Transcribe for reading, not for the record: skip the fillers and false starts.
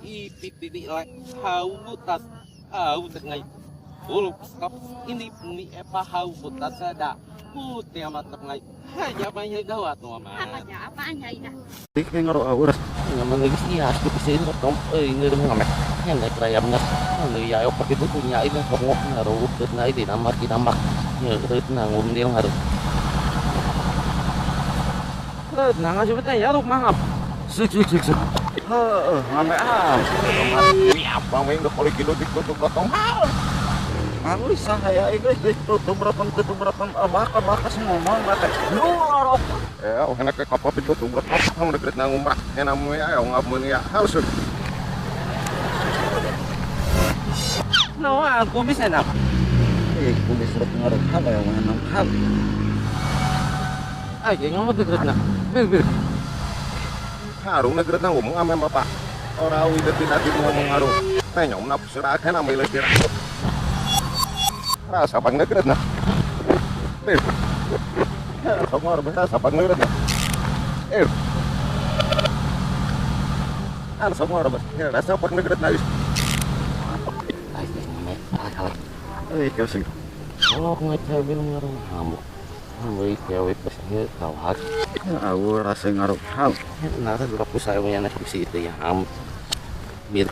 ipit di lek hau butas hau tengah uluk skap ini ni epa hau butas ada putih amat tengah hanya banyak gawat no mah Apanya ina? Di kayak ngaruh auras. ngaman lagi sih ya aku pisin tom ini ngamet yang nggak kerayam na ya opak itu punya ini ngok ngaruh utut na ini namar kinambak ya utut na ngumdil ngaruh nah ngasih betul ya ruk mangap Sik. Heeh, ngame ah. apa main udah kalau kilo ditutup potong Aku saya ini tutup berapa bakas ngomong kata. Lorok. ya enak ke kapal itu tuh berapa kamu deket nang umrah yang namanya ya ngamun ya harus no aku bisa nak Kulis surat ngaruh hal yang menang hal. aja ngomong deket nak bil harung deket nang ngomong ame bapak orang udah tidak ngomong harung penyom nap serahkan ambil lagi rasa bang deket nak bil kamu harus rasa bang deket nak semua orang rasa bang deket nak Kau sih. kalau ngecewin ngarang kamu Wih, cewek pesnya kawat. Aku rasa ngaruh hal. Nara dulu aku saya punya nasi itu ya, mir